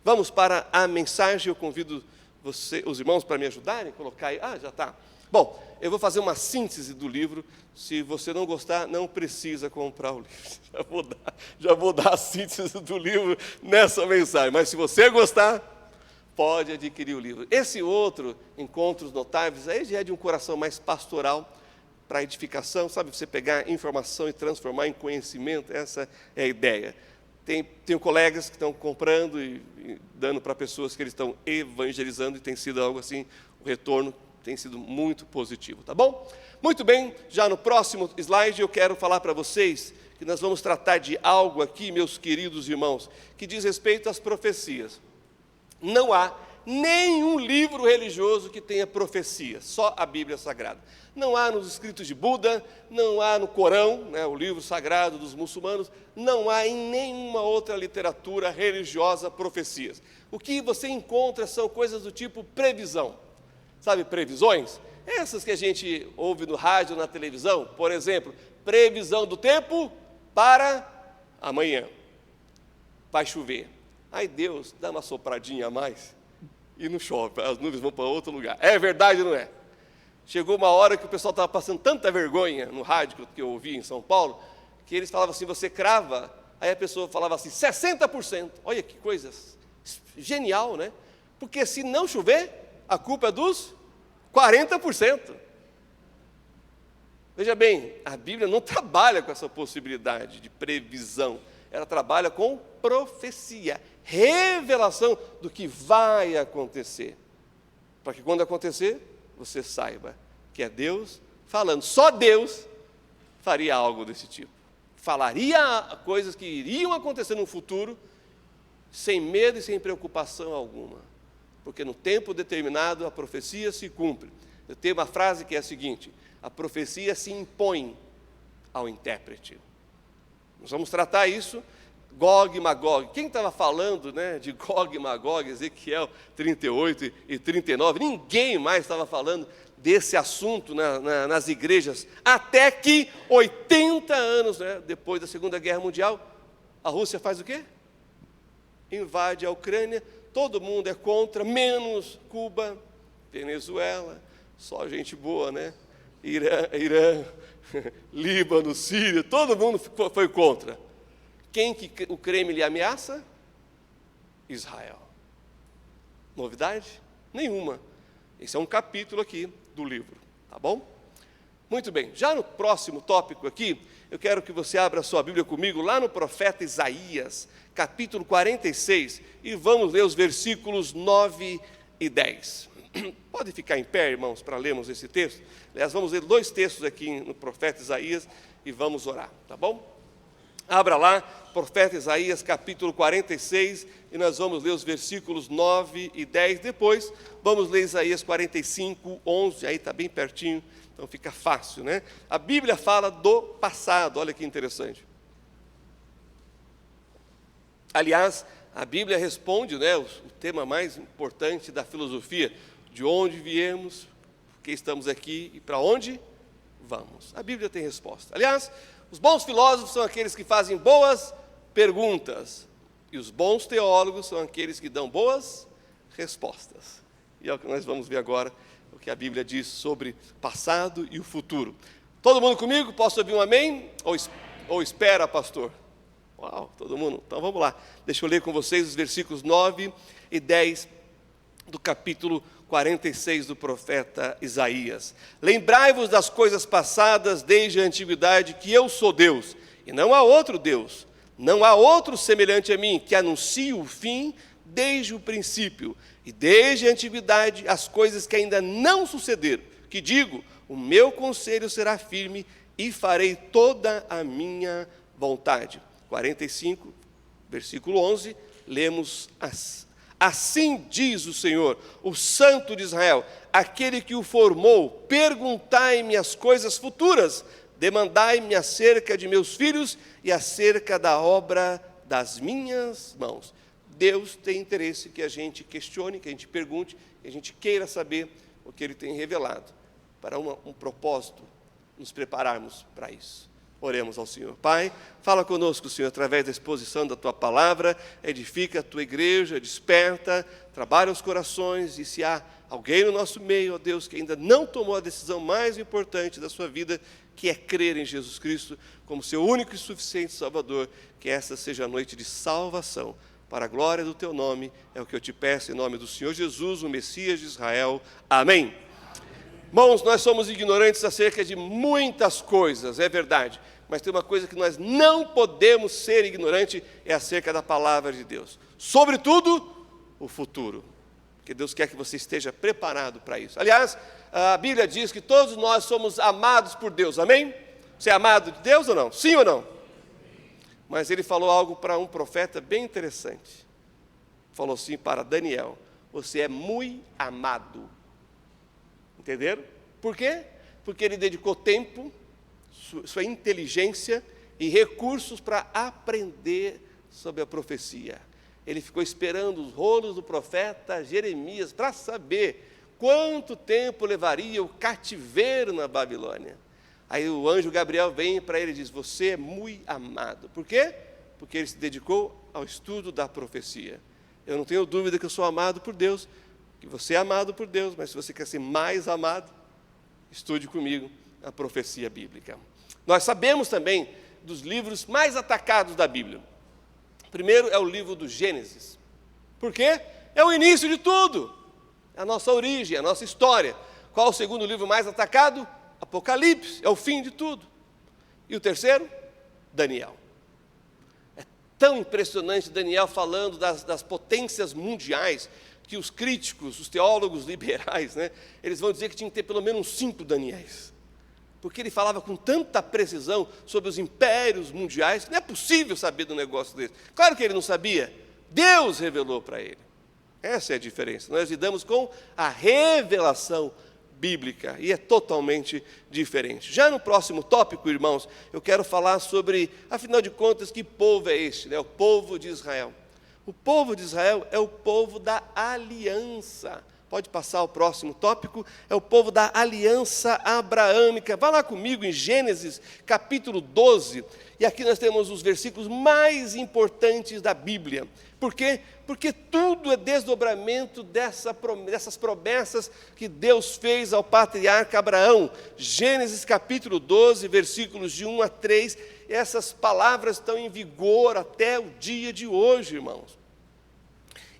Vamos para a mensagem. Eu convido os irmãos para me ajudarem, colocar aí. Já está. Bom, eu vou fazer uma síntese do livro. Se você não gostar, não precisa comprar o livro. Já vou dar a síntese do livro nessa mensagem. Mas se você gostar, pode adquirir o livro. Esse outro, Encontros Notáveis, aí já é de um coração mais pastoral, para edificação, sabe? Você pegar informação e transformar em conhecimento, essa é a ideia. Tenho colegas que estão comprando e dando para pessoas que eles estão evangelizando, e tem sido algo assim, o retorno tem sido muito positivo, tá bom? Muito bem, já no próximo slide eu quero falar para vocês que nós vamos tratar de algo aqui, meus queridos irmãos, que diz respeito às profecias. Não há nenhum livro religioso que tenha profecia, só a Bíblia Sagrada. Não há nos escritos de Buda, não há no Corão, né, o livro sagrado dos muçulmanos, não há em nenhuma outra literatura religiosa profecias. O que você encontra são coisas do tipo previsão. Sabe, previsões? Essas que a gente ouve no rádio, na televisão, por exemplo, previsão do tempo para amanhã. Vai chover. Aí Deus dá uma sopradinha a mais e não chove, as nuvens vão para outro lugar. É verdade ou não é? Chegou uma hora que o pessoal estava passando tanta vergonha no rádio que eu ouvi em São Paulo, que eles falavam assim, você crava, aí a pessoa falava assim, 60%. Olha que coisa genial, né? Porque se não chover, a culpa é dos 40%. Veja bem, a Bíblia não trabalha com essa possibilidade de previsão, ela trabalha com profecia, revelação do que vai acontecer, para que quando acontecer, você saiba que é Deus falando. Só Deus faria algo desse tipo. Falaria coisas que iriam acontecer no futuro, sem medo e sem preocupação alguma. Porque no tempo determinado a profecia se cumpre. Eu tenho uma frase que é a seguinte: a profecia se impõe ao intérprete. Nós vamos tratar isso. Gog e Magog. Quem estava falando, né, de Gog e Magog, Ezequiel 38 e 39, ninguém mais estava falando desse assunto nas igrejas, até que 80 anos, né, depois da Segunda Guerra Mundial, a Rússia faz o quê? Invade a Ucrânia, todo mundo é contra, menos Cuba, Venezuela, só gente boa, né? Irã, Líbano, Síria, todo mundo foi contra. Quem que o Kremlin ameaça? Israel. Novidade? Nenhuma. Esse é um capítulo aqui do livro, tá bom? Muito bem, já no próximo tópico aqui, eu quero que você abra a sua Bíblia comigo, lá no profeta Isaías, capítulo 46, e vamos ler os versículos 9 e 10. Pode ficar em pé, irmãos, para lermos esse texto? Aliás, vamos ler 2 textos aqui no profeta Isaías e vamos orar, tá bom? Abra lá, profeta Isaías, capítulo 46, e nós vamos ler os versículos 9 e 10. Depois, vamos ler Isaías 45, 11, aí está bem pertinho, então fica fácil, né? A Bíblia fala do passado, olha que interessante. Aliás, a Bíblia responde, né, o tema mais importante da filosofia, de onde viemos, por que estamos aqui e para onde vamos. A Bíblia tem resposta. Aliás, os bons filósofos são aqueles que fazem boas perguntas, e os bons teólogos são aqueles que dão boas respostas. E é o que nós vamos ver agora, o que a Bíblia diz sobre passado e o futuro. Todo mundo comigo? Posso ouvir um amém? Ou espera, pastor? Uau, todo mundo? Então vamos lá. Deixa eu ler com vocês os versículos 9 e 10 do capítulo 46 do profeta Isaías. Lembrai-vos das coisas passadas desde a antiguidade, que eu sou Deus, e não há outro Deus, não há outro semelhante a mim, que anuncie o fim desde o princípio, e desde a antiguidade as coisas que ainda não sucederam, que digo, o meu conselho será firme, e farei toda a minha vontade. 45, versículo 11, lemos assim diz o Senhor, o Santo de Israel, aquele que o formou, perguntai-me as coisas futuras, demandai-me acerca de meus filhos e acerca da obra das minhas mãos. Deus tem interesse que a gente questione, que a gente pergunte, que a gente queira saber o que Ele tem revelado, para um propósito, nos prepararmos para isso. Oremos ao Senhor. Pai, fala conosco, Senhor, através da exposição da Tua palavra, edifica a Tua igreja, desperta, trabalha os corações, e se há alguém no nosso meio, ó Deus, que ainda não tomou a decisão mais importante da sua vida, que é crer em Jesus Cristo como seu único e suficiente Salvador, que essa seja a noite de salvação, para a glória do Teu nome, é o que eu te peço em nome do Senhor Jesus, o Messias de Israel. Amém. Irmãos, nós somos ignorantes acerca de muitas coisas, é verdade, mas tem uma coisa que nós não podemos ser ignorantes, é acerca da palavra de Deus. Sobretudo, o futuro, porque Deus quer que você esteja preparado para isso. Aliás, a Bíblia diz que todos nós somos amados por Deus, amém? Você é amado de Deus ou não? Sim ou não? Mas ele falou algo para um profeta bem interessante. Falou assim para Daniel: você é muito amado. Entenderam? Por quê? Porque ele dedicou tempo, sua inteligência e recursos para aprender sobre a profecia. Ele ficou esperando os rolos do profeta Jeremias para saber quanto tempo levaria o cativeiro na Babilônia. Aí o anjo Gabriel vem para ele e diz: você é muito amado. Por quê? Porque ele se dedicou ao estudo da profecia. Eu não tenho dúvida que eu sou amado por Deus, que você é amado por Deus, mas se você quer ser mais amado, estude comigo a profecia bíblica. Nós sabemos também dos livros mais atacados da Bíblia. O primeiro é o livro do Gênesis. Por quê? É o início de tudo, é a nossa origem, a nossa história. Qual o segundo livro mais atacado? Apocalipse, é o fim de tudo. E o terceiro? Daniel. É tão impressionante Daniel falando das potências mundiais, que os críticos, os teólogos liberais, eles vão dizer que tinha que ter pelo menos 5 Daniéis. Porque ele falava com tanta precisão sobre os impérios mundiais, que não é possível saber de um negócio desse. Claro que ele não sabia, Deus revelou para ele. Essa é a diferença. Nós lidamos com a revelação bíblica, e é totalmente diferente. Já no próximo tópico, irmãos, eu quero falar sobre, afinal de contas, que povo é este? O povo de Israel. O povo de Israel é o povo da aliança. Pode passar o próximo tópico, é o povo da aliança abraâmica. Vá lá comigo em Gênesis, capítulo 12, e aqui nós temos os versículos mais importantes da Bíblia. Por quê? Porque tudo é desdobramento dessas promessas que Deus fez ao patriarca Abraão. Gênesis capítulo 12, versículos de 1 a 3, essas palavras estão em vigor até o dia de hoje, irmãos.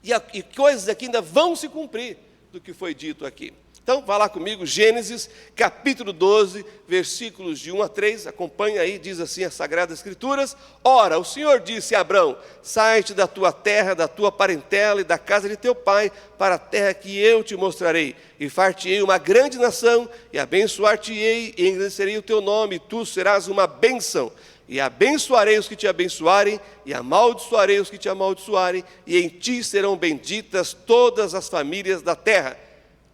E coisas aqui ainda vão se cumprir do que foi dito aqui. Então, vá lá comigo, Gênesis, capítulo 12, versículos de 1 a 3, acompanha aí, diz assim as Sagradas Escrituras: ora, o Senhor disse a Abrão: sai-te da tua terra, da tua parentela e da casa de teu pai, para a terra que eu te mostrarei, e far-te-ei uma grande nação, e abençoar-te-ei, e engrandecerei o teu nome, e tu serás uma bênção. E abençoarei os que te abençoarem, e amaldiçoarei os que te amaldiçoarem, e em ti serão benditas todas as famílias da terra.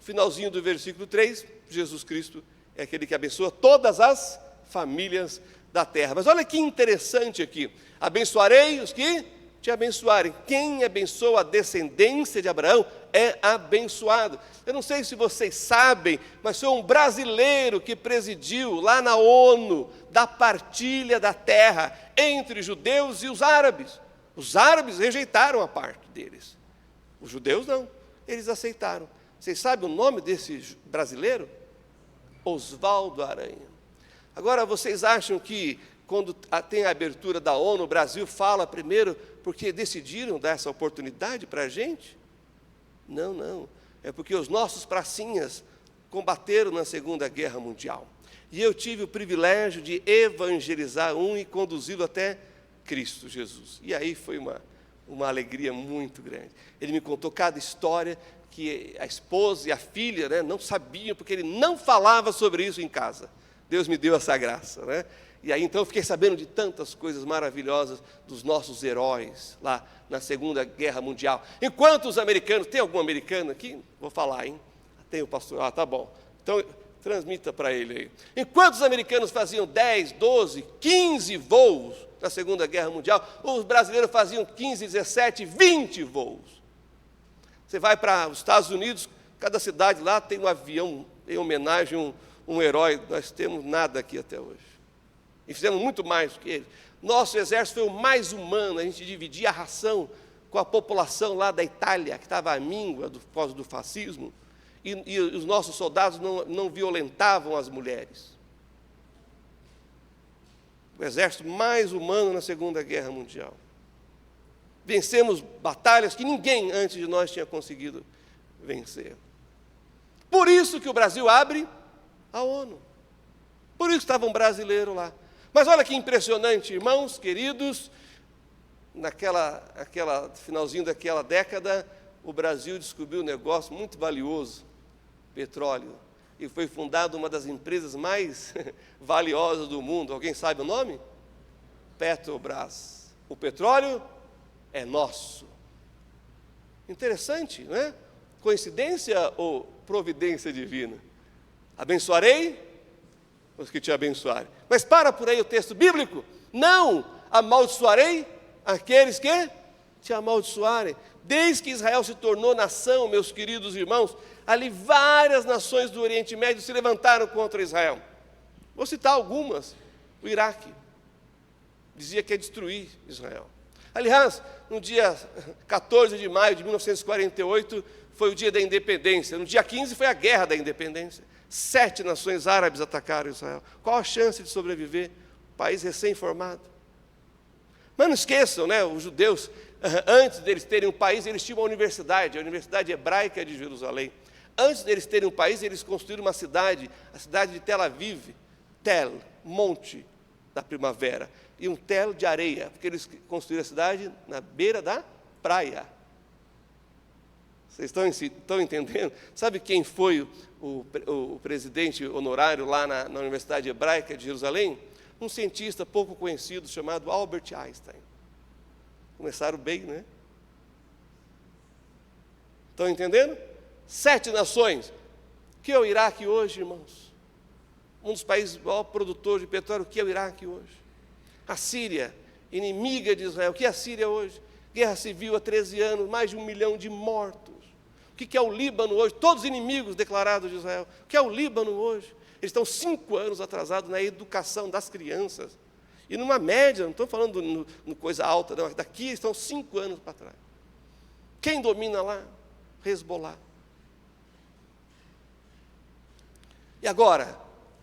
Finalzinho do versículo 3, Jesus Cristo é aquele que abençoa todas as famílias da terra. Mas olha que interessante aqui: abençoarei os que te abençoarem. Quem abençoa a descendência de Abraão é abençoado. Eu não sei se vocês sabem, mas foi um brasileiro que presidiu lá na ONU da partilha da terra entre os judeus e os árabes. Os árabes rejeitaram a parte deles, os judeus não, eles aceitaram. Vocês sabem o nome desse brasileiro? Oswaldo Aranha. Agora, vocês acham que quando tem a abertura da ONU, o Brasil fala primeiro porque decidiram dar essa oportunidade para a gente? Não, não. É porque os nossos pracinhas combateram na Segunda Guerra Mundial. E eu tive o privilégio de evangelizar um e conduzi-lo até Cristo Jesus. E aí foi uma alegria muito grande. Ele me contou cada história que a esposa e a filha não sabiam, porque ele não falava sobre isso em casa. Deus me deu essa graça. E aí então eu fiquei sabendo de tantas coisas maravilhosas dos nossos heróis lá na Segunda Guerra Mundial. Enquanto os americanos, tem algum americano aqui? Vou falar, hein? Tem o pastor, tá bom. Então, transmita para ele aí. Enquanto os americanos faziam 10, 12, 15 voos na Segunda Guerra Mundial, os brasileiros faziam 15, 17, 20 voos. Você vai para os Estados Unidos, cada cidade lá tem um avião em homenagem a um herói. Nós temos nada aqui até hoje. e fizemos muito mais do que eles. Nosso exército foi o mais humano, a gente dividia a ração com a população lá da Itália, que estava à míngua por causa do fascismo, e os nossos soldados não violentavam as mulheres. O exército mais humano na Segunda Guerra Mundial. Vencemos batalhas que ninguém antes de nós tinha conseguido vencer. Por isso que o Brasil abre a ONU. Por isso estava um brasileiro lá. Mas olha que impressionante, irmãos, queridos, naquela finalzinho daquela década, o Brasil descobriu um negócio muito valioso, petróleo, e foi fundada uma das empresas mais valiosas do mundo. Alguém sabe o nome? Petrobras. O petróleo é nosso. Interessante, não é? Coincidência ou providência divina? Abençoarei os que te abençoarem. Mas para por aí o texto bíblico. Não amaldiçoarei aqueles que te amaldiçoarem. Desde que Israel se tornou nação, meus queridos irmãos, ali várias nações do Oriente Médio se levantaram contra Israel. Vou citar algumas. O Iraque dizia que ia destruir Israel. Aliás, no dia 14 de maio de 1948, foi o dia da independência. No dia 15 foi a guerra da independência. 7 nações árabes atacaram Israel. Qual a chance de sobreviver? País recém-formado. Mas não esqueçam, né, os judeus, antes deles terem um país, eles tinham uma universidade, a Universidade Hebraica de Jerusalém. Antes deles terem um país, eles construíram uma cidade, a cidade de Tel Aviv, Tel, monte da primavera, e um tel de areia, porque eles construíram a cidade na beira da praia. Vocês estão entendendo? Sabe quem foi o presidente honorário lá na Universidade Hebraica de Jerusalém? Um cientista pouco conhecido chamado Albert Einstein. Começaram bem, né? Estão entendendo? 7 nações. O que é o Iraque hoje, irmãos? Um dos países maior produtor de petróleo. O que é o Iraque hoje? A Síria, inimiga de Israel. O que é a Síria hoje? Guerra civil há 13 anos, mais de 1 milhão de mortos. O que é o Líbano hoje? Todos inimigos declarados de Israel. O que é o Líbano hoje? Eles estão 5 anos atrasados na educação das crianças. E numa média, não estou falando no coisa alta, não, daqui estão 5 anos para trás. Quem domina lá? Hezbollah. E agora,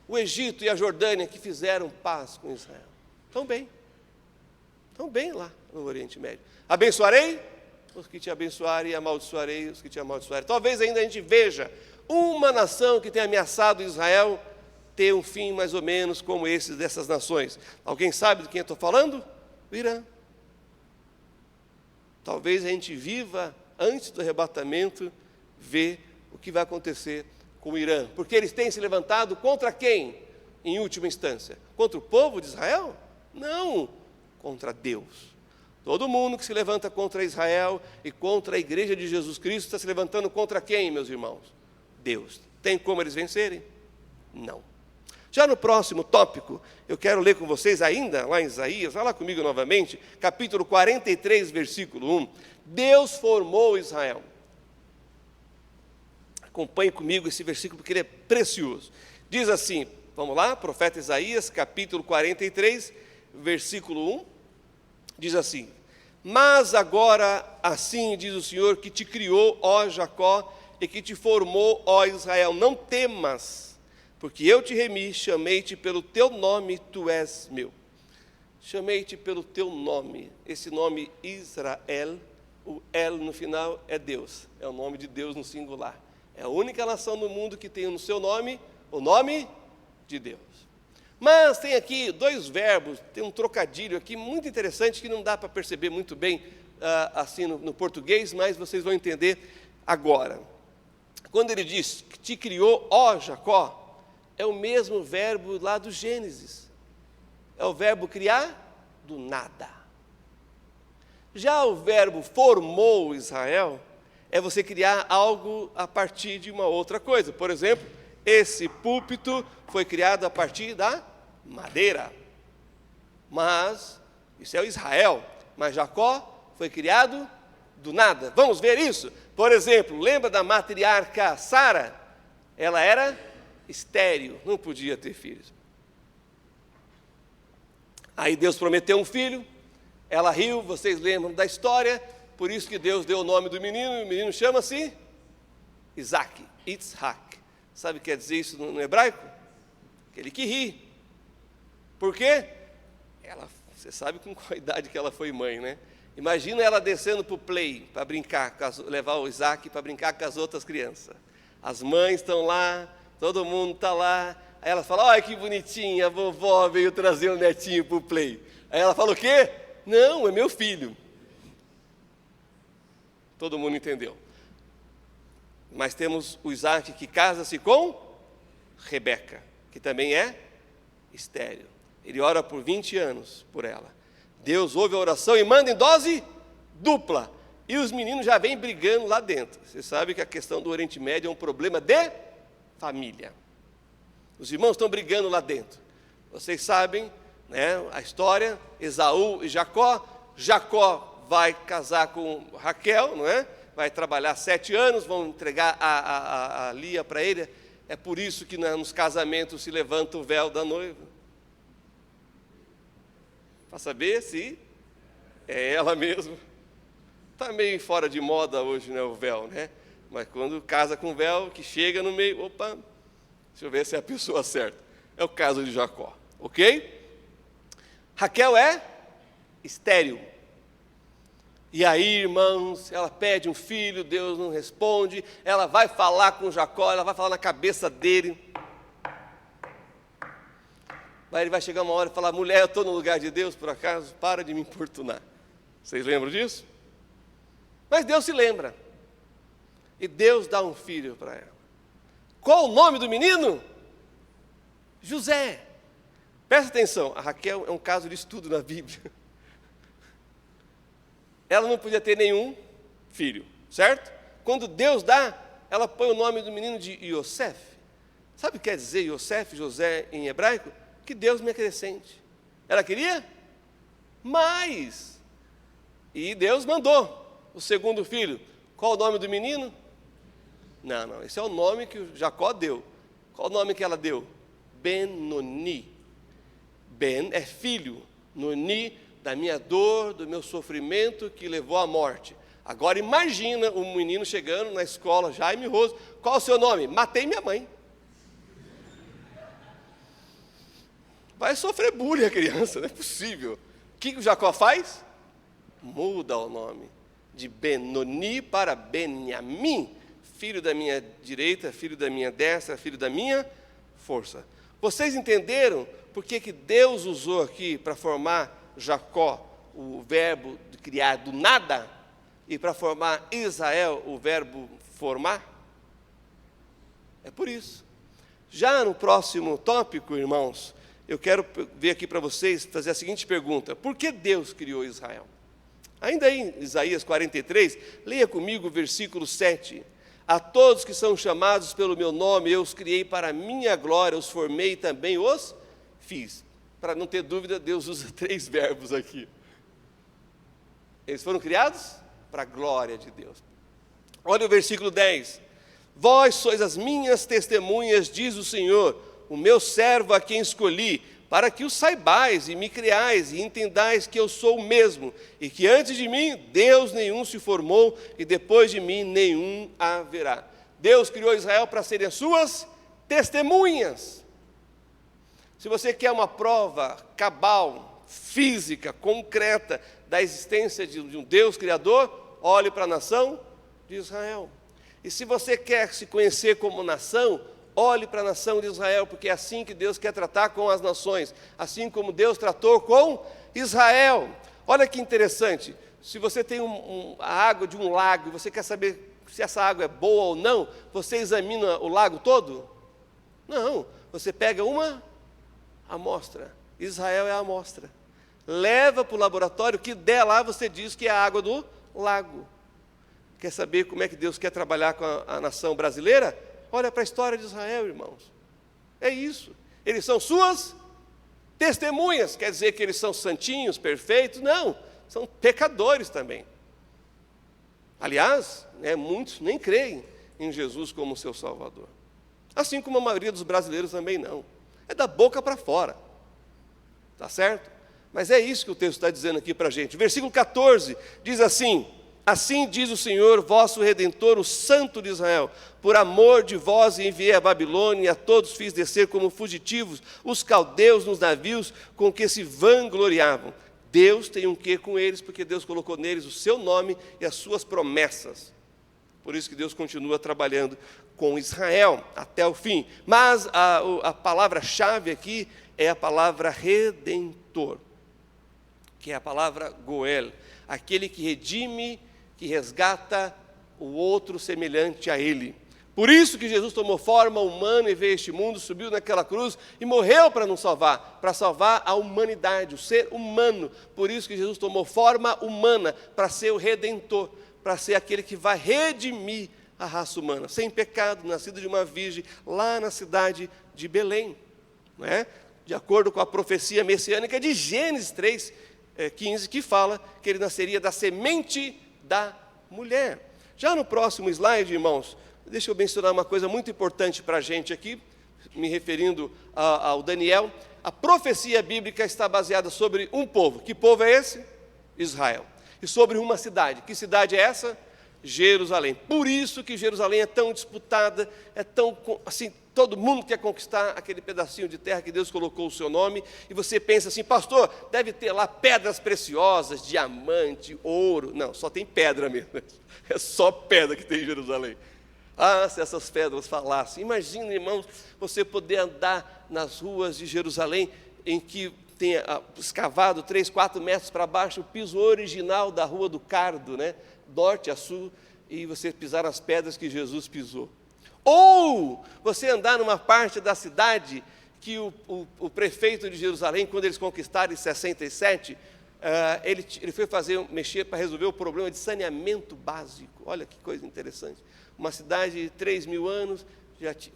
o Egito e a Jordânia que fizeram paz com Israel. Estão bem lá no Oriente Médio. Abençoarei os que te abençoarem e amaldiçoarei os que te amaldiçoarem. Talvez ainda a gente veja uma nação que tenha ameaçado Israel ter um fim mais ou menos como esses dessas nações. Alguém sabe de quem eu estou falando? O Irã. Talvez a gente viva, antes do arrebatamento, ver o que vai acontecer com o Irã. Porque eles têm se levantado contra quem, em última instância? Contra o povo de Israel? Não, contra Deus. Todo mundo que se levanta contra Israel e contra a igreja de Jesus Cristo está se levantando contra quem, meus irmãos? Deus. Tem como eles vencerem? Não. Já no próximo tópico, eu quero ler com vocês ainda, lá em Isaías, vai lá comigo novamente, capítulo 43, versículo 1. Deus formou Israel. Acompanhe comigo esse versículo, porque ele é precioso. Diz assim, vamos lá, profeta Isaías, capítulo 43, versículo 1. Diz assim: mas agora assim diz o Senhor que te criou, ó Jacó, e que te formou, ó Israel, não temas, porque eu te remi, chamei-te pelo teu nome, tu és meu. Chamei-te pelo teu nome, esse nome Israel, o El no final é Deus, é o nome de Deus no singular. É a única nação no mundo que tem no seu nome o nome de Deus. Mas tem aqui 2 verbos, tem um trocadilho aqui muito interessante que não dá para perceber muito bem assim no português, mas vocês vão entender agora. Quando ele diz que te criou, ó Jacó, é o mesmo verbo lá do Gênesis. É o verbo criar do nada. Já o verbo formou Israel é você criar algo a partir de uma outra coisa. Por exemplo, esse púlpito foi criado a partir da madeira. Mas, isso é o Israel, mas Jacó foi criado do nada. Vamos ver isso? Por exemplo, lembra da matriarca Sara? Ela era estéril, não podia ter filhos. Aí Deus prometeu um filho, ela riu, vocês lembram da história, por isso que Deus deu o nome do menino, e o menino chama-se Isaac, Itzhak. Sabe o que quer dizer isso no hebraico? Aquele que ri. Por quê? Você sabe com qual idade que ela foi mãe, né? Imagina ela descendo para o play, para brincar, levar o Isaac para brincar com as outras crianças. As mães estão lá, todo mundo está lá. Aí ela fala, olha que bonitinha, a vovó veio trazer um netinho para o play. Aí ela fala o quê? Não, é meu filho. Todo mundo entendeu. Mas temos o Isaac que casa-se com Rebeca, que também é estéril. Ele ora por 20 anos por ela. Deus ouve a oração e manda em dose dupla. E os meninos já vêm brigando lá dentro. Você sabe que a questão do Oriente Médio é um problema de família. Os irmãos estão brigando lá dentro. Vocês sabem, né, a história, Esaú e Jacó. Jacó vai casar com Raquel, não é? Vai trabalhar 7 anos, vão entregar a Lia para ele. É por isso que nos casamentos se levanta o véu da noiva. Para saber se é ela mesmo. Está meio fora de moda hoje, né, o véu, né? Mas quando casa com véu, que chega no meio, opa, deixa eu ver se é a pessoa certa. É o caso de Jacó, ok? Raquel é estéril. E aí, irmãos, ela pede um filho, Deus não responde, ela vai falar com Jacó, ela vai falar na cabeça dele. Aí ele vai chegar uma hora e falar, mulher, eu estou no lugar de Deus, por acaso? Para de me importunar. Vocês lembram disso? Mas Deus se lembra. E Deus dá um filho para ela. Qual o nome do menino? José. Presta atenção, a Raquel é um caso de estudo na Bíblia. Ela não podia ter nenhum filho, certo? Quando Deus dá, ela põe o nome do menino de Yosef. Sabe o que quer dizer Yosef, José, em hebraico? Que Deus me acrescente. Ela queria mais. E Deus mandou o segundo filho. Qual o nome do menino? Não, esse é o nome que Jacó deu. Qual o nome que ela deu? Ben-Noni. Ben é filho, Noni, da minha dor, do meu sofrimento que levou à morte. Agora imagina um menino chegando na escola, Jaime Roso, qual o seu nome? Matei minha mãe. Vai sofrer bullying a criança, não é possível. O que o Jacó faz? Muda o nome de Ben-Noni para Benjamim, filho da minha direita, filho da minha destra, filho da minha força. Vocês entenderam por que Deus usou aqui para formar Jacó, o verbo de criar do nada, e para formar Israel, o verbo formar? É por isso. Já no próximo tópico, irmãos, eu quero ver aqui para vocês, fazer a seguinte pergunta: por que Deus criou Israel? Ainda em Isaías 43, leia comigo o versículo 7. A todos que são chamados pelo meu nome, eu os criei para a minha glória, os formei e também os fiz. Para não ter dúvida, Deus usa 3 verbos aqui. Eles foram criados para a glória de Deus. Olha o versículo 10. Vós sois as minhas testemunhas, diz o Senhor, o meu servo a quem escolhi, para que o saibais e me criais e entendais que eu sou o mesmo, e que antes de mim Deus nenhum se formou, e depois de mim nenhum haverá. Deus criou Israel para serem as suas testemunhas. Se você quer uma prova cabal, física, concreta, da existência de um Deus Criador, olhe para a nação de Israel. E se você quer se conhecer como nação, olhe para a nação de Israel, porque é assim que Deus quer tratar com as nações, assim como Deus tratou com Israel. Olha que interessante, se você tem a água de um lago, e você quer saber se essa água é boa ou não, você examina o lago todo? Não, você pega uma amostra. Israel é a amostra. Leva para o laboratório, o que der lá, você diz que é a água do lago. Quer saber como é que Deus quer trabalhar com a nação brasileira? Olha para a história de Israel, irmãos. É isso. Eles são suas testemunhas. Quer dizer que eles são santinhos, perfeitos? Não, são pecadores também. Aliás, muitos nem creem em Jesus como seu Salvador. Assim como a maioria dos brasileiros também não. É da boca para fora. Tá certo? Mas é isso que o texto está dizendo aqui para a gente. Versículo 14 diz assim: assim diz o Senhor, vosso Redentor, o Santo de Israel, por amor de vós enviei a Babilônia, e a todos fiz descer como fugitivos os caldeus nos navios com que se vangloriavam. Deus tem um quê com eles, porque Deus colocou neles o seu nome e as suas promessas. Por isso que Deus continua trabalhando com Israel até o fim. Mas a palavra-chave aqui é a palavra redentor, que é a palavra Goel, aquele que redime, que resgata o outro semelhante a ele. Por isso que Jesus tomou forma humana e veio a este mundo, subiu naquela cruz e morreu para nos salvar, para salvar a humanidade, o ser humano. Por isso que Jesus tomou forma humana, para ser o redentor, para ser aquele que vai redimir a raça humana, sem pecado, nascido de uma virgem, lá na cidade de Belém, não é? De acordo com a profecia messiânica de Gênesis 3:15, que fala que ele nasceria da semente da mulher. Já no próximo slide, irmãos, deixa eu mencionar uma coisa muito importante para a gente aqui, me referindo ao Daniel. A profecia bíblica está baseada sobre um povo. Que povo é esse? Israel. E sobre uma cidade. Que cidade é essa? Jerusalém. Por isso que Jerusalém é tão disputada, é tão, assim, todo mundo quer conquistar aquele pedacinho de terra que Deus colocou o seu nome, e você pensa assim: pastor, deve ter lá pedras preciosas, diamante, ouro. Não, só tem pedra mesmo, é só pedra que tem em Jerusalém. Ah, se essas pedras falassem. Imagina, irmãos, você poder andar nas ruas de Jerusalém, em que tenha escavado 3, 4 metros para baixo o piso original da Rua do Cardo, né? Norte a sul, e você pisar nas pedras que Jesus pisou. Ou você andar numa parte da cidade que o prefeito de Jerusalém, quando eles conquistaram em 67, ele foi mexer para resolver o problema de saneamento básico. Olha que coisa interessante. Uma cidade de 3.000 anos,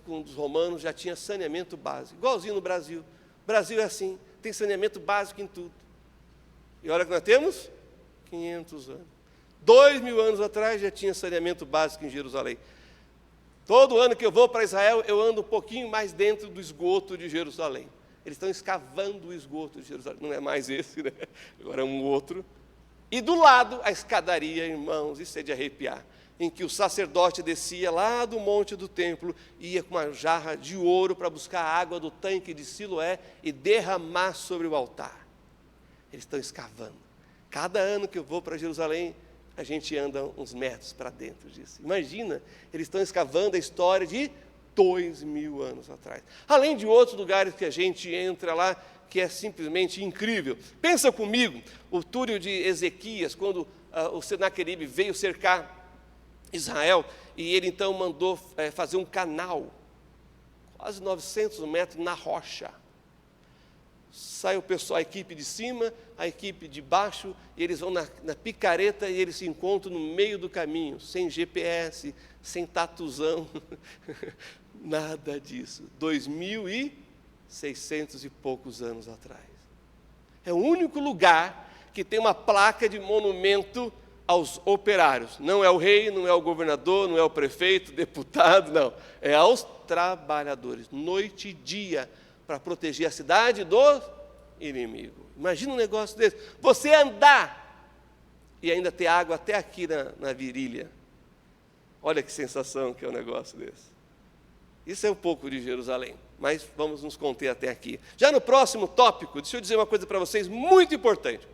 com os romanos, já tinha saneamento básico. Igualzinho no Brasil. O Brasil é assim, tem saneamento básico em tudo. E olha que nós temos 500 anos. 2.000 anos atrás já tinha saneamento básico em Jerusalém. Todo ano que eu vou para Israel, eu ando um pouquinho mais dentro do esgoto de Jerusalém. Eles estão escavando o esgoto de Jerusalém. Não é mais esse, né? Agora é um outro. E do lado, a escadaria, irmãos, isso é de arrepiar, em que o sacerdote descia lá do monte do templo, ia com uma jarra de ouro para buscar a água do tanque de Siloé e derramar sobre o altar. Eles estão escavando. Cada ano que eu vou para Jerusalém, a gente anda uns metros para dentro disso. Imagina, eles estão escavando a história de 2.000 anos atrás. Além de outros lugares que a gente entra lá, que é simplesmente incrível. Pensa comigo, o túnel de Ezequias, quando o Senaqueribe veio cercar Israel, e ele então mandou fazer um canal, quase 900 metros na rocha. Sai o pessoal, a equipe de cima, a equipe de baixo, e eles vão na picareta e eles se encontram no meio do caminho, sem GPS, sem tatuzão, nada disso. 2.600 e poucos anos atrás. É o único lugar que tem uma placa de monumento aos operários. Não é o rei, não é o governador, não é o prefeito, deputado, não. É aos trabalhadores, noite e dia, para proteger a cidade do inimigo. Imagina um negócio desse. Você andar e ainda ter água até aqui na virilha. Olha que sensação que é um negócio desse. Isso é um pouco de Jerusalém, mas vamos nos conter até aqui. Já no próximo tópico, deixa eu dizer uma coisa para vocês muito importante.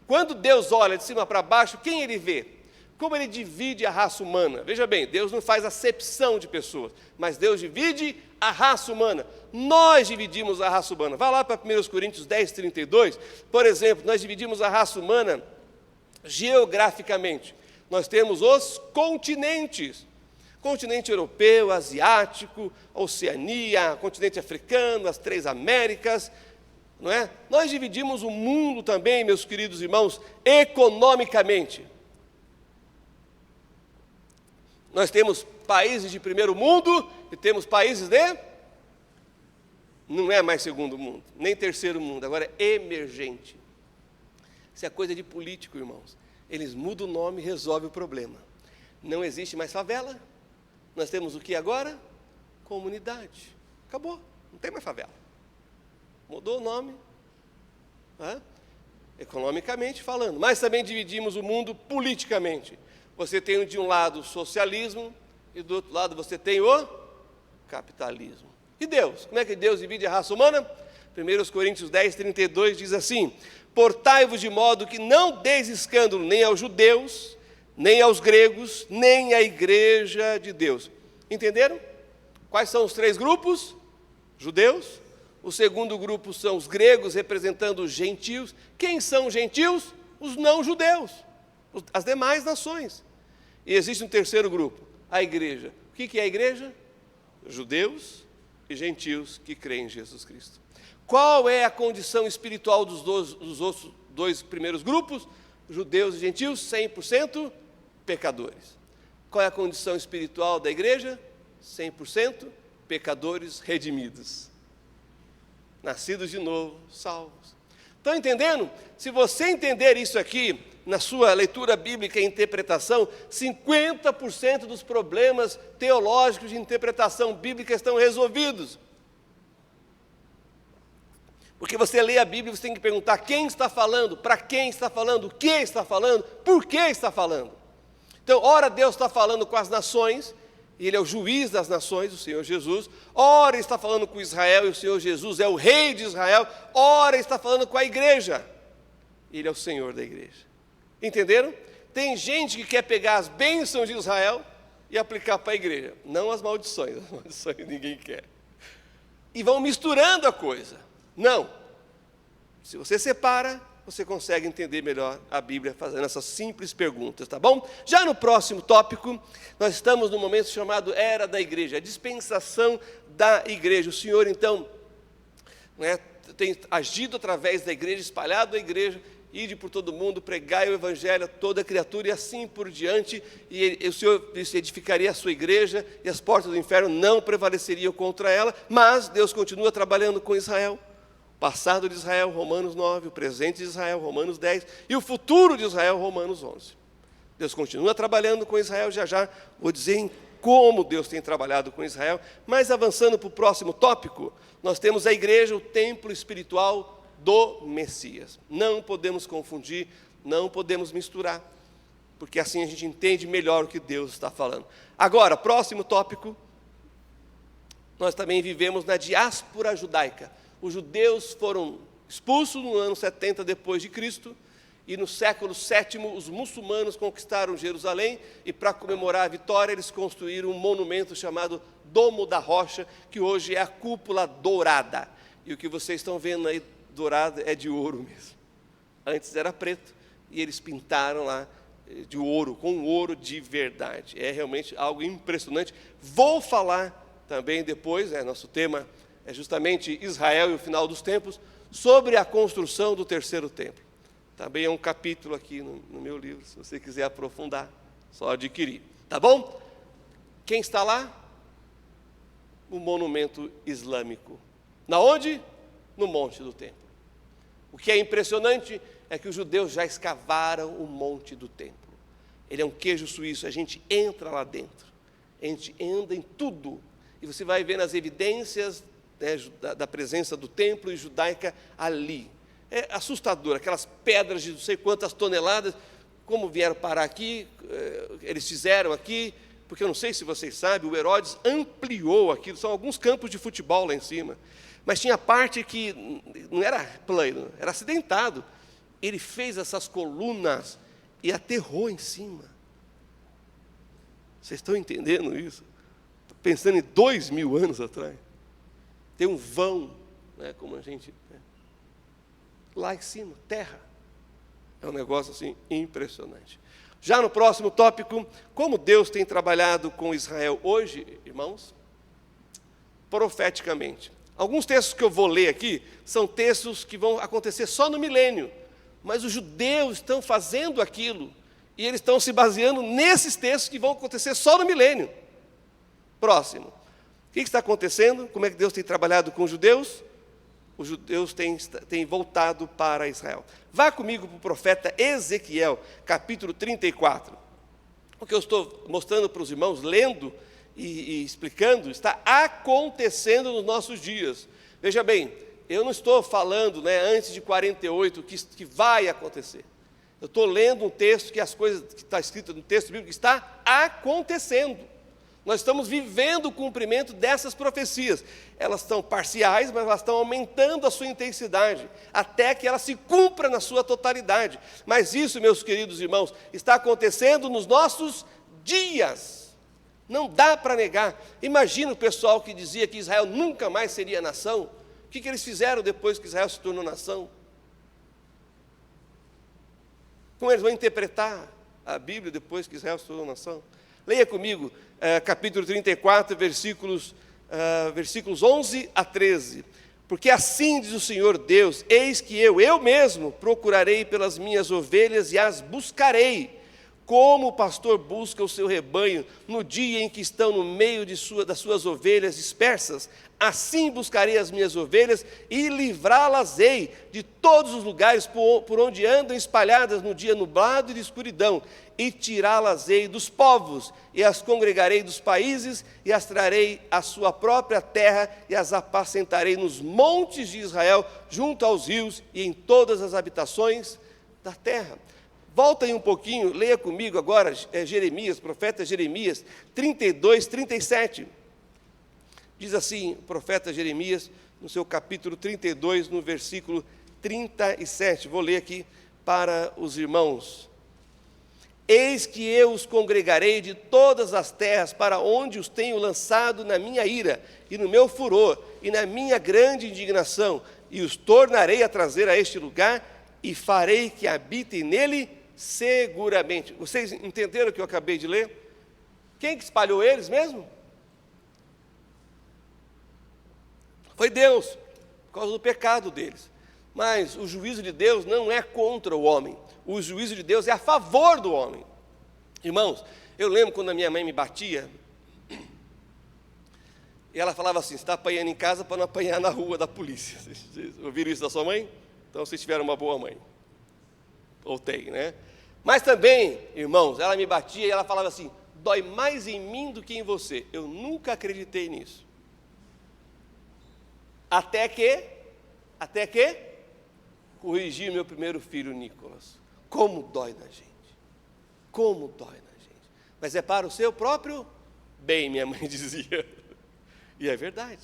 Quando Deus olha de cima para baixo, quem ele vê? Como ele divide a raça humana? Veja bem, Deus não faz acepção de pessoas, mas Deus divide a raça humana. Nós dividimos a raça humana. Vá lá para 1 Coríntios 10:32. Por exemplo, nós dividimos a raça humana geograficamente. Nós temos os continentes. Continente europeu, asiático, Oceania, continente africano, as 3 Américas, não é? Nós dividimos o mundo também, meus queridos irmãos, economicamente. Nós temos países de primeiro mundo e temos países de... Não é mais segundo mundo, nem terceiro mundo, agora é emergente. Isso é coisa de político, irmãos. Eles mudam o nome e resolvem o problema. Não existe mais favela. Nós temos o que agora? Comunidade. Acabou, não tem mais favela. Mudou o nome. economicamente falando, mas também dividimos o mundo politicamente. Você tem de um lado o socialismo e do outro lado você tem o capitalismo. E Deus? Como é que Deus divide a raça humana? 1 Coríntios 10, 32 diz assim: portai-vos de modo que não deis escândalo nem aos judeus, nem aos gregos, nem à igreja de Deus. Entenderam? Quais são os três grupos? Judeus. O segundo grupo são os gregos, representando os gentios. Quem são os gentios? Os não-judeus, as demais nações. E existe um terceiro grupo, a igreja. O que é a igreja? Judeus e gentios que creem em Jesus Cristo. Qual é a condição espiritual dos outros dois primeiros grupos? Judeus e gentios, 100% pecadores. Qual é a condição espiritual da igreja? 100% pecadores redimidos. Nascidos de novo, salvos. Estão entendendo? Se você entender isso aqui, na sua leitura bíblica e interpretação, 50% dos problemas teológicos de interpretação bíblica estão resolvidos. Porque você lê a Bíblia e você tem que perguntar quem está falando, para quem está falando, o que está falando, por que está falando. Então, ora Deus está falando com as nações, e Ele é o juiz das nações, o Senhor Jesus. Ora Ele está falando com Israel, e o Senhor Jesus é o rei de Israel. Ora Ele está falando com a igreja, Ele é o Senhor da igreja. Entenderam? Tem gente que quer pegar as bênçãos de Israel e aplicar para a igreja. Não as maldições ninguém quer. E vão misturando a coisa. Não. Se você separa, você consegue entender melhor a Bíblia fazendo essas simples perguntas, tá bom? Já no próximo tópico, nós estamos num momento chamado Era da Igreja, a dispensação da igreja. O Senhor, então, tem agido através da igreja, espalhado a igreja, ide por todo mundo, pregai o evangelho a toda criatura e assim por diante, e o Senhor edificaria a sua igreja e as portas do inferno não prevaleceriam contra ela, mas Deus continua trabalhando com Israel. O passado de Israel, Romanos 9, o presente de Israel, Romanos 10, e o futuro de Israel, Romanos 11. Deus continua trabalhando com Israel, já vou dizer em como Deus tem trabalhado com Israel, mas avançando para o próximo tópico, nós temos a igreja, o templo espiritual do Messias. Não podemos confundir, não podemos misturar, porque assim a gente entende melhor o que Deus está falando. Agora, próximo tópico, nós também vivemos na diáspora judaica. Os judeus foram expulsos no ano 70 depois de Cristo, e no século VII os muçulmanos conquistaram Jerusalém, e para comemorar a vitória eles construíram um monumento chamado Domo da Rocha, que hoje é a cúpula dourada. E o que vocês estão vendo aí dourado é de ouro mesmo. Antes era preto, e eles pintaram lá de ouro, com ouro de verdade. É realmente algo impressionante. Vou falar também depois, nosso tema é justamente Israel e o final dos tempos, sobre a construção do terceiro templo. Também é um capítulo aqui no meu livro, se você quiser aprofundar, só adquirir. Tá bom? Quem está lá? O monumento islâmico. Na onde? No Monte do Templo. O que é impressionante é que os judeus já escavaram o Monte do Templo. Ele é um queijo suíço, a gente entra lá dentro, a gente anda em tudo, e você vai ver nas evidências da presença do templo e judaica ali. É assustador, aquelas pedras de não sei quantas toneladas, como vieram parar aqui, eles fizeram aqui, porque eu não sei se vocês sabem, o Herodes ampliou aquilo, são alguns campos de futebol lá em cima, mas tinha parte que não era plano, era acidentado. Ele fez essas colunas e aterrou em cima. Vocês estão entendendo isso? Estou pensando em 2000 anos atrás. Tem um vão, como a gente... lá em cima, terra. É um negócio assim impressionante. Já no próximo tópico, como Deus tem trabalhado com Israel hoje, irmãos, profeticamente. Alguns textos que eu vou ler aqui são textos que vão acontecer só no milênio, mas os judeus estão fazendo aquilo, e eles estão se baseando nesses textos que vão acontecer só no milênio. Próximo. O que está acontecendo? Como é que Deus tem trabalhado com os judeus? Os judeus têm voltado para Israel. Vá comigo para o profeta Ezequiel, capítulo 34. O que eu estou mostrando para os irmãos, lendo e explicando, está acontecendo nos nossos dias. Veja bem, eu não estou falando, antes de 48, que vai acontecer. Eu estou lendo um texto que as coisas que está escrito no texto bíblico está acontecendo. Nós estamos vivendo o cumprimento dessas profecias. Elas estão parciais, mas elas estão aumentando a sua intensidade, até que ela se cumpra na sua totalidade. Mas isso, meus queridos irmãos, está acontecendo nos nossos dias. Não dá para negar. Imagina o pessoal que dizia que Israel nunca mais seria nação. O que eles fizeram depois que Israel se tornou nação? Como eles vão interpretar a Bíblia depois que Israel se tornou nação? Leia comigo, capítulo 34, versículos 11 a 13. Porque assim diz o Senhor Deus: eis que eu mesmo procurarei pelas minhas ovelhas e as buscarei, como o pastor busca o seu rebanho no dia em que estão no meio das suas ovelhas dispersas. Assim buscarei as minhas ovelhas e livrá-las-ei de todos os lugares por onde andam espalhadas no dia nublado e de escuridão, e tirá-las-ei dos povos, e as congregarei dos países, e as trarei à sua própria terra, e as apacentarei nos montes de Israel, junto aos rios e em todas as habitações da terra. Volta aí um pouquinho, leia comigo agora Jeremias, profeta Jeremias 32, 37. Diz assim o profeta Jeremias, no seu capítulo 32, no versículo 37. Vou ler aqui para os irmãos. Eis que eu os congregarei de todas as terras para onde os tenho lançado na minha ira, e no meu furor, e na minha grande indignação, e os tornarei a trazer a este lugar, e farei que habitem nele seguramente. Vocês entenderam o que eu acabei de ler? Quem que espalhou eles mesmo? Foi Deus, por causa do pecado deles. Mas o juízo de Deus não é contra o homem. O juízo de Deus é a favor do homem. Irmãos, eu lembro quando a minha mãe me batia, e ela falava assim: você está apanhando em casa para não apanhar na rua da polícia. Vocês ouviram isso da sua mãe? Então vocês tiveram uma boa mãe. Ou tem, né? Mas também, irmãos, ela me batia e ela falava assim: dói mais em mim do que em você. Eu nunca acreditei nisso. Até que corrigi meu primeiro filho, Nicolas. Como dói na gente. Como dói na gente. Mas é para o seu próprio bem, minha mãe dizia. E é verdade.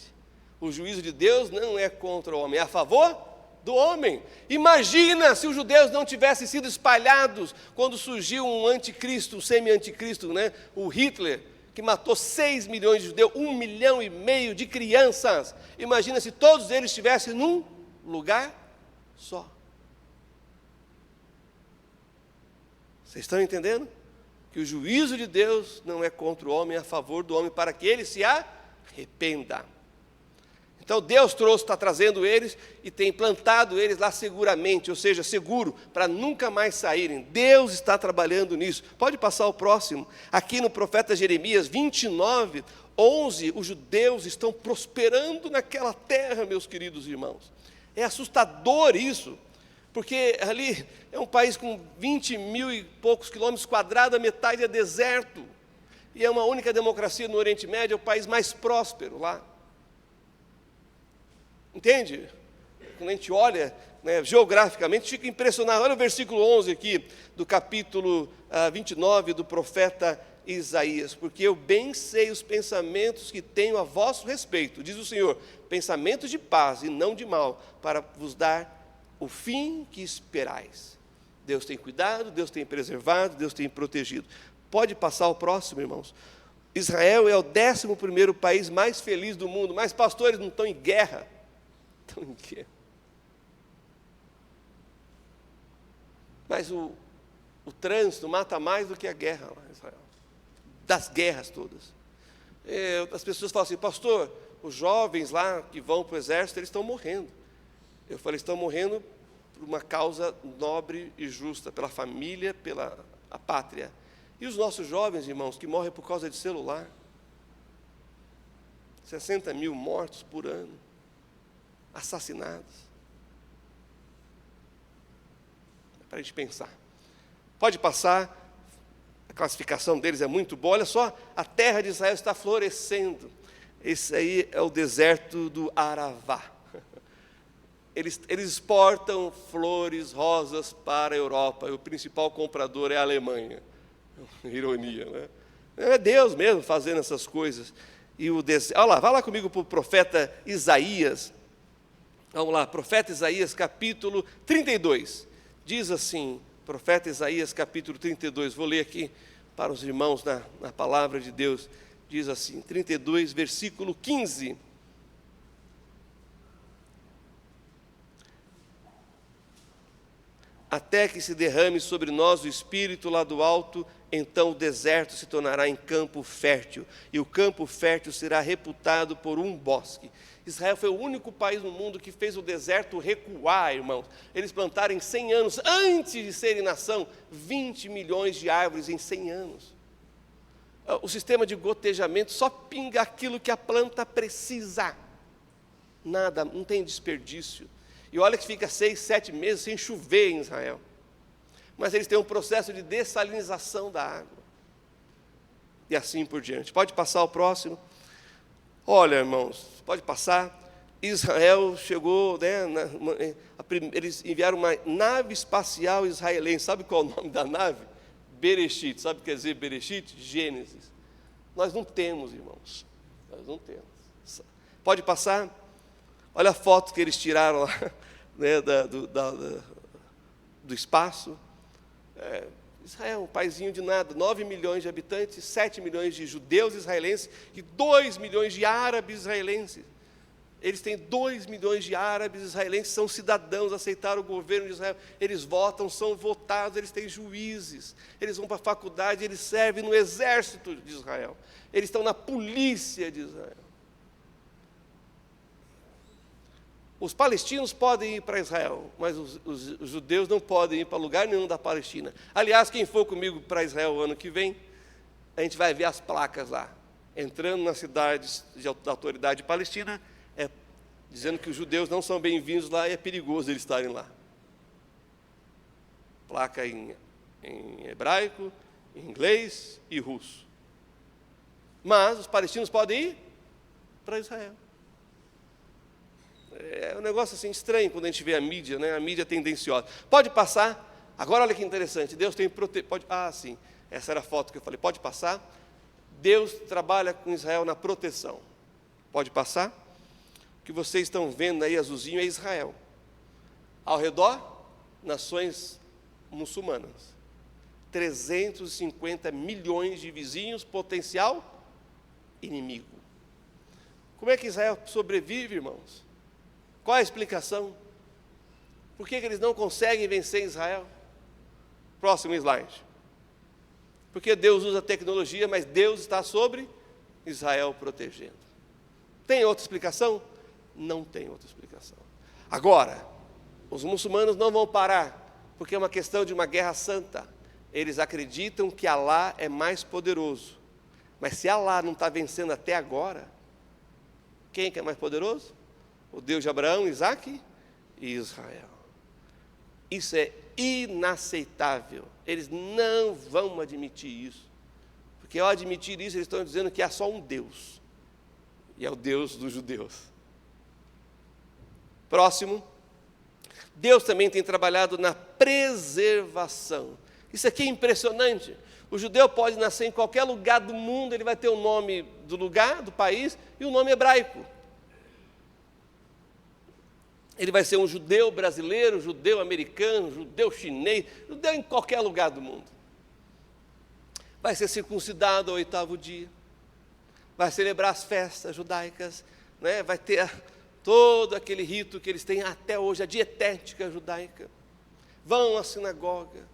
O juízo de Deus não é contra o homem, é a favor do homem. Imagina se os judeus não tivessem sido espalhados quando surgiu um anticristo, um semi-anticristo, o Hitler, que matou 6 milhões de judeus, 1,5 milhão de crianças. Imagina se todos eles estivessem num lugar só. Vocês estão entendendo? Que o juízo de Deus não é contra o homem, é a favor do homem, para que ele se arrependa. Então Deus está trazendo eles e tem plantado eles lá seguramente, ou seja, seguro, para nunca mais saírem. Deus está trabalhando nisso. Pode passar o próximo. Aqui no profeta Jeremias 29, 11, os judeus estão prosperando naquela terra, meus queridos irmãos. É assustador isso, porque ali é um país com 20 mil e poucos quilômetros quadrados, a metade é deserto, e é uma única democracia no Oriente Médio, é o país mais próspero lá. Entende? Quando a gente olha geograficamente, fica impressionado. Olha o versículo 11 aqui, do capítulo 29 do profeta Isaías. Porque eu bem sei os pensamentos que tenho a vosso respeito, diz o Senhor, pensamentos de paz e não de mal, para vos dar o fim que esperais. Deus tem cuidado, Deus tem preservado, Deus tem protegido. Pode passar o próximo, irmãos. Israel é o 11º país mais feliz do mundo, mas pastores não estão em guerra. Estão em guerra. Mas o trânsito mata mais do que a guerra lá em Israel. Das guerras todas. As pessoas falam assim: pastor, os jovens lá que vão para o exército, eles estão morrendo. Eu falei: estão morrendo por uma causa nobre e justa, pela família, pela a pátria. E os nossos jovens, irmãos, que morrem por causa de celular? 60 mil mortos por ano, assassinados. É para a gente pensar. Pode passar, a classificação deles é muito boa. Olha só, a terra de Israel está florescendo. Esse aí é o deserto do Aravá. eles exportam flores, rosas para a Europa, e o principal comprador é a Alemanha. Ironia, né? É Deus mesmo fazendo essas coisas. E olha lá, vai lá comigo para o profeta Isaías. Vamos lá, profeta Isaías, capítulo 32. Diz assim, profeta Isaías, capítulo 32, vou ler aqui para os irmãos na palavra de Deus. Diz assim, 32, versículo 15. Até que se derrame sobre nós o Espírito lá do alto, então o deserto se tornará em campo fértil, e o campo fértil será reputado por um bosque. Israel foi o único país no mundo que fez o deserto recuar, irmãos. Eles plantaram em 100 anos, antes de serem nação, 20 milhões de árvores em 100 anos. O sistema de gotejamento só pinga aquilo que a planta precisa. Nada, não tem desperdício. E olha que fica 6, 7 meses sem chover em Israel. Mas eles têm um processo de dessalinização da água. E assim por diante. Pode passar o próximo. Olha, irmãos, pode passar. Israel chegou, né, eles enviaram uma nave espacial israelense. Sabe qual é o nome da nave? Bereshit. Sabe o que quer dizer Bereshit? Gênesis. Nós não temos, irmãos. Nós não temos. Pode passar. Olha a foto que eles tiraram lá, né, do espaço. Israel, um paizinho de nada, 9 milhões de habitantes, 7 milhões de judeus israelenses e 2 milhões de árabes israelenses. Eles têm 2 milhões de árabes israelenses, são cidadãos, aceitaram o governo de Israel, eles votam, são votados, eles têm juízes, eles vão para a faculdade, eles servem no exército de Israel, eles estão na polícia de Israel. Os palestinos podem ir para Israel, mas os judeus não podem ir para lugar nenhum da Palestina. Aliás, quem for comigo para Israel o ano que vem, a gente vai ver as placas lá, entrando nas cidades da autoridade palestina, dizendo que os judeus não são bem-vindos lá e é perigoso eles estarem lá. Placa em hebraico, em inglês e russo. Mas os palestinos podem ir para Israel. É um negócio assim estranho quando a gente vê a mídia, né? A mídia tendenciosa. Pode passar. Agora olha que interessante. Deus tem sim. Essa era a foto que eu falei. Pode passar. Deus trabalha com Israel na proteção. Pode passar. O que vocês estão vendo aí azulzinho é Israel. Ao redor, nações muçulmanas. 350 milhões de vizinhos, potencial inimigo. Como é que Israel sobrevive, irmãos? Qual a explicação? Por que eles não conseguem vencer Israel? Próximo slide. Porque Deus usa tecnologia, mas Deus está sobre Israel protegendo. Tem outra explicação? Não tem outra explicação. Agora, os muçulmanos não vão parar, porque é uma questão de uma guerra santa. Eles acreditam que Alá é mais poderoso. Mas se Alá não está vencendo até agora, quem é que é mais poderoso? O Deus de Abraão, Isaque e Israel. Isso é inaceitável. Eles não vão admitir isso. Porque ao admitir isso, eles estão dizendo que há só um Deus. E é o Deus dos judeus. Próximo. Deus também tem trabalhado na preservação. Isso aqui é impressionante. O judeu pode nascer em qualquer lugar do mundo, ele vai ter o nome do lugar, do país, e o nome hebraico. Ele vai ser um judeu brasileiro, judeu americano, judeu chinês, judeu em qualquer lugar do mundo. Vai ser circuncidado ao 8º dia. Vai celebrar as festas judaicas, né? Vai ter todo aquele rito que eles têm até hoje, a dietética judaica. Vão à sinagoga.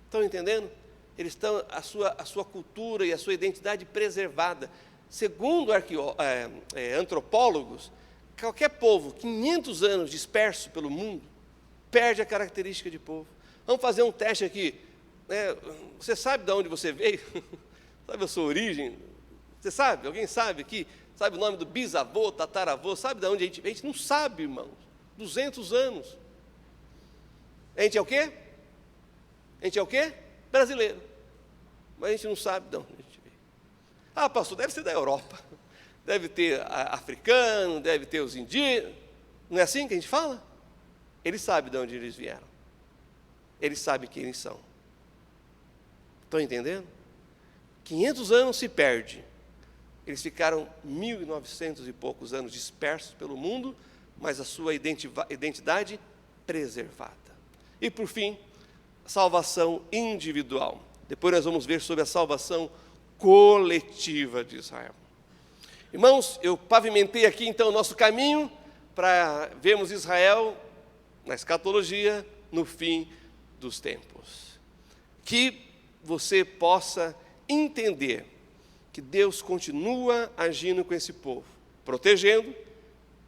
Estão entendendo? Eles estão a sua cultura e a sua identidade preservada. Segundo antropólogos, qualquer povo, 500 anos disperso pelo mundo, perde a característica de povo. Vamos fazer um teste aqui. Você sabe de onde você veio? Sabe a sua origem? Você sabe? Alguém sabe aqui? Sabe o nome do bisavô, tataravô? Sabe de onde a gente veio? A gente não sabe, irmãos. 200 anos. A gente é o quê? A gente é o quê? Brasileiro. Mas a gente não sabe de onde a gente veio. Ah, pastor, deve ser da Europa. Deve ter africano, deve ter os indígenas. Não é assim que a gente fala? Ele sabe de onde eles vieram. Ele sabe quem eles são. Estão entendendo? 500 anos se perde. Eles ficaram 1.900 e poucos anos dispersos pelo mundo, mas a sua identidade preservada. E por fim, salvação individual. Depois nós vamos ver sobre a salvação coletiva de Israel. Irmãos, eu pavimentei aqui então o nosso caminho para vermos Israel na escatologia, no fim dos tempos. Que você possa entender que Deus continua agindo com esse povo, protegendo,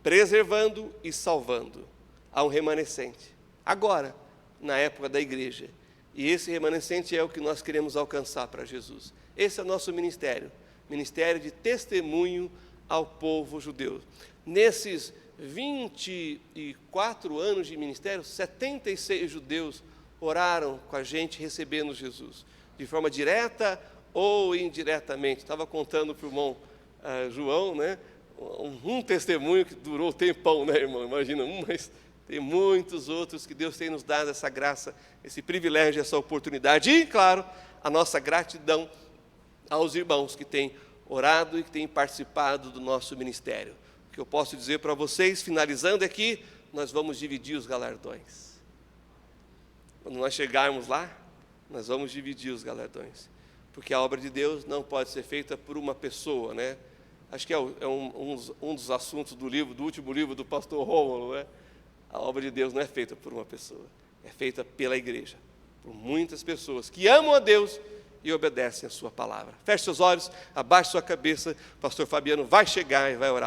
preservando e salvando. Há um remanescente, agora, na época da igreja. E esse remanescente é o que nós queremos alcançar para Jesus. Esse é o nosso ministério, ministério de testemunho ao povo judeu. Nesses 24 anos de ministério, 76 judeus oraram com a gente recebendo Jesus, de forma direta ou indiretamente. Estava contando para o irmão João, né, um testemunho que durou tempão, né, irmão? Imagina, mas tem muitos outros que Deus tem nos dado essa graça, esse privilégio, essa oportunidade. E, claro, a nossa gratidão aos irmãos que têm orado e que têm participado do nosso ministério. O que eu posso dizer para vocês, finalizando aqui, nós vamos dividir os galardões. Quando nós chegarmos lá, nós vamos dividir os galardões. Porque a obra de Deus não pode ser feita por uma pessoa, né? Acho que é um dos assuntos do último livro do pastor Rômulo, né? A obra de Deus não é feita por uma pessoa, é feita pela igreja, por muitas pessoas que amam a Deus e obedecem a sua palavra. Feche seus olhos, abaixe sua cabeça, o pastor Fabiano vai chegar e vai orar.